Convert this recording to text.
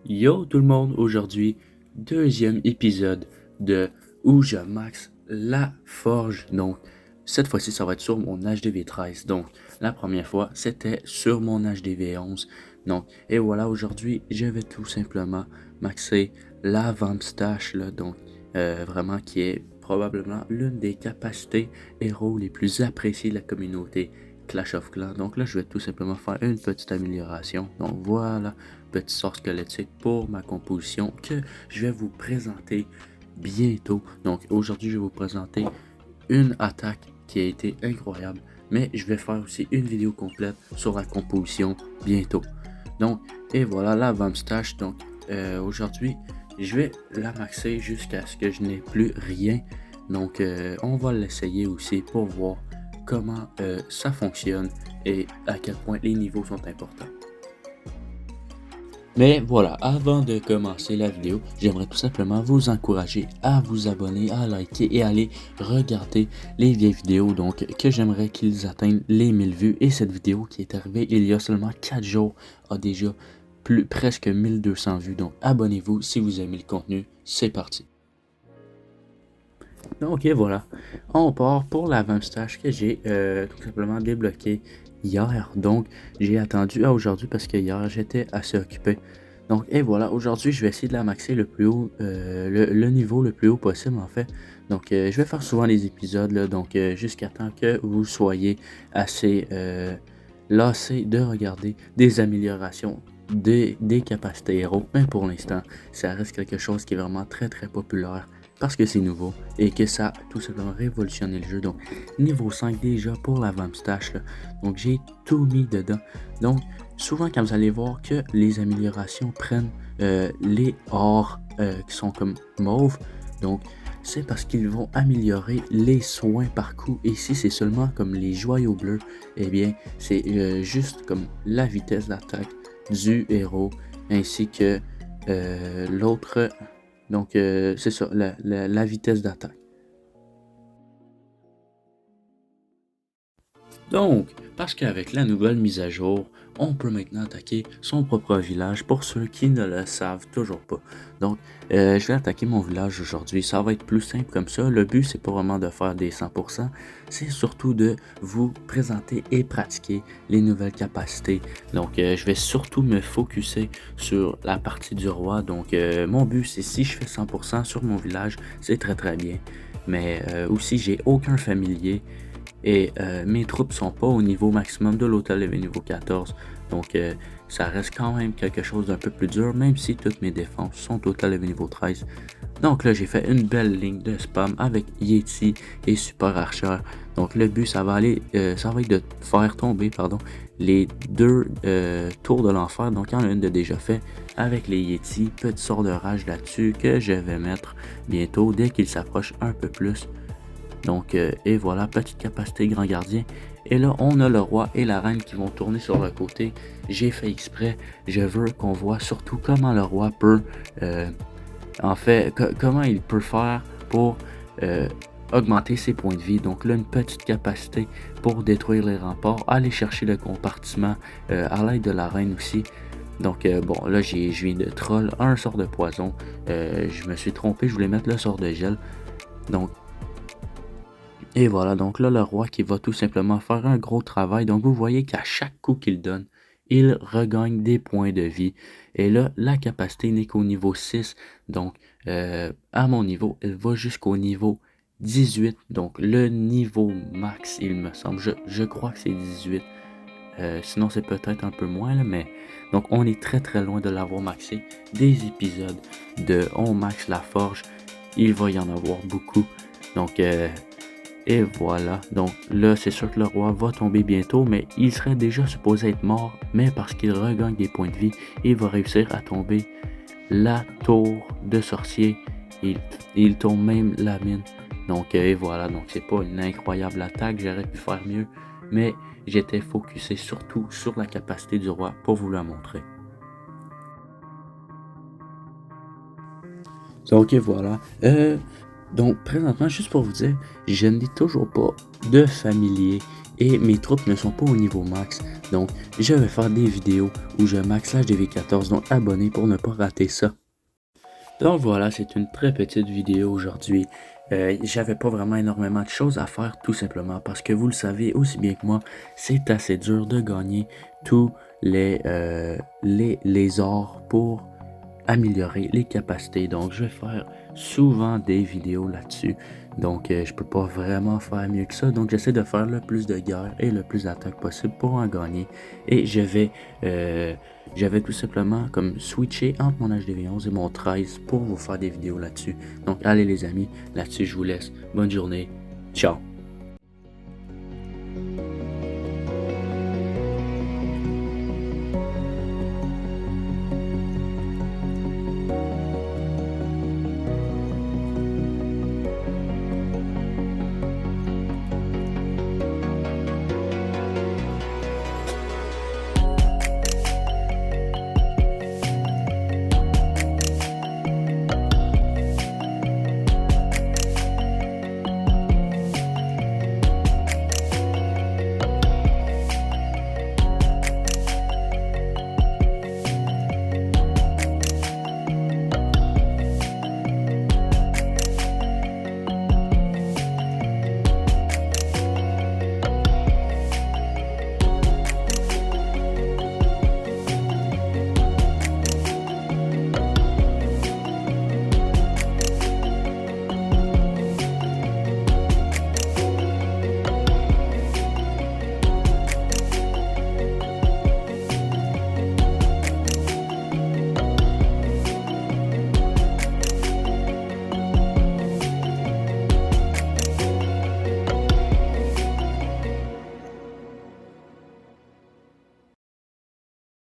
Yo tout le monde, aujourd'hui, deuxième épisode de où je max la forge. Donc, cette fois-ci, ça va être sur mon HDV13. Donc, la première fois, c'était sur mon HDV11. Donc, et voilà, aujourd'hui, je vais tout simplement maxer la Vampstache, là, donc, vraiment qui est probablement l'une des capacités héros les plus appréciées de la communauté Clash of Clans. Donc là, je vais tout simplement faire une petite amélioration. Donc voilà, petit sort squelettique pour ma composition que je vais vous présenter bientôt. Donc aujourd'hui, je vais vous présenter une attaque qui a été incroyable, mais je vais faire aussi une vidéo complète sur la composition bientôt. Donc, et voilà la Vampstache. Donc aujourd'hui, je vais la maxer jusqu'à ce que je n'ai plus rien. Donc on va l'essayer aussi pour voir comment ça fonctionne et à quel point les niveaux sont importants. Mais voilà, avant de commencer la vidéo, j'aimerais tout simplement vous encourager à vous abonner, à liker et à aller regarder les vieilles vidéos donc que j'aimerais qu'ils atteignent les 1000 vues. Et cette vidéo qui est arrivée il y a seulement 4 jours a déjà presque 1200 vues. Donc abonnez-vous si vous aimez le contenu, c'est parti. Donc voilà, on part pour la Vampstache que j'ai tout simplement débloqué hier. Donc j'ai attendu à aujourd'hui parce que hier j'étais assez occupé. Donc et voilà, aujourd'hui je vais essayer de la maxer le plus haut, le niveau le plus haut possible en fait. Donc je vais faire souvent les épisodes là, donc jusqu'à temps que vous soyez assez lassé de regarder des améliorations des capacités héros. Mais pour l'instant, ça reste quelque chose qui est vraiment très populaire parce que c'est nouveau et que ça a tout simplement révolutionné le jeu. Donc niveau 5 déjà pour la Vampstache. Donc j'ai tout mis dedans. Donc souvent quand vous allez voir que les améliorations prennent les ors qui sont comme mauve, donc c'est parce qu'ils vont améliorer les soins par coup. Et si c'est seulement comme les joyaux bleus, eh bien c'est juste comme la vitesse d'attaque du héros ainsi que l'autre. Donc c'est ça, la vitesse d'attaque. Donc, parce qu'avec la nouvelle mise à jour, on peut maintenant attaquer son propre village pour ceux qui ne le savent toujours pas. Donc, je vais attaquer mon village aujourd'hui. Ça va être plus simple comme ça. Le but, c'est pas vraiment de faire des 100%, c'est surtout de vous présenter et pratiquer les nouvelles capacités. Donc, je vais surtout me focuser sur la partie du roi. Donc, mon but, c'est si je fais 100% sur mon village, c'est très bien. Mais aussi, j'ai aucun familier. Et mes troupes sont pas au niveau maximum de l'hôtel level niveau 14. Donc ça reste quand même quelque chose d'un peu plus dur, même si toutes mes défenses sont au level niveau 13. Donc là j'ai fait une belle ligne de spam avec Yeti et Super Archer. Donc le but ça va être de faire tomber les deux tours de l'enfer. Donc il y en a une de déjà fait avec les Yeti. Petit sort de rage là-dessus que je vais mettre bientôt dès qu'il s'approche un peu plus. Donc, et voilà, petite capacité grand gardien. Et là, on a le roi et la reine qui vont tourner sur le côté. J'ai fait exprès. Je veux qu'on voit surtout comment le roi peut, en fait, comment il peut faire pour augmenter ses points de vie. Donc là, une petite capacité pour détruire les remparts, aller chercher le compartiment à l'aide de la reine aussi. Donc bon, là, je viens de troll un sort de poison. Je me suis trompé, je voulais mettre le sort de gel. Donc, et voilà, donc là, le roi qui va tout simplement faire un gros travail. Donc, vous voyez qu'à chaque coup qu'il donne, il regagne des points de vie. Et là, la capacité n'est qu'au niveau 6. Donc, à mon niveau, elle va jusqu'au niveau 18. Donc, le niveau max, il me semble. Je crois que c'est 18. Sinon, c'est peut-être un peu moins, là, mais... Donc, on est très loin de l'avoir maxé. Des épisodes de On max la forge, il va y en avoir beaucoup. Donc, et voilà, donc là c'est sûr que le roi va tomber bientôt, mais il serait déjà supposé être mort, mais parce qu'il regagne des points de vie, il va réussir à tomber la tour de sorcier, il tombe même la mine. Donc et voilà, donc c'est pas une incroyable attaque, j'aurais pu faire mieux, mais j'étais focusé surtout sur la capacité du roi pour vous la montrer. Donc et voilà. Donc présentement, juste pour vous dire, je n'ai toujours pas de familier et mes troupes ne sont pas au niveau max. Donc, je vais faire des vidéos où je max l'HDV14, donc abonnez pour ne pas rater ça. Donc voilà, c'est une très petite vidéo aujourd'hui. J'avais pas vraiment énormément de choses à faire, tout simplement parce que vous le savez aussi bien que moi, c'est assez dur de gagner tous les ors pour améliorer les capacités. Donc je vais faire souvent des vidéos là-dessus. Donc je peux pas vraiment faire mieux que ça. Donc j'essaie de faire le plus de guerre et le plus d'attaques possible pour en gagner. Et j'avais tout simplement comme switché entre mon HDV11 et mon 13 pour vous faire des vidéos là-dessus. Donc allez les amis, là-dessus je vous laisse. Bonne journée. Ciao.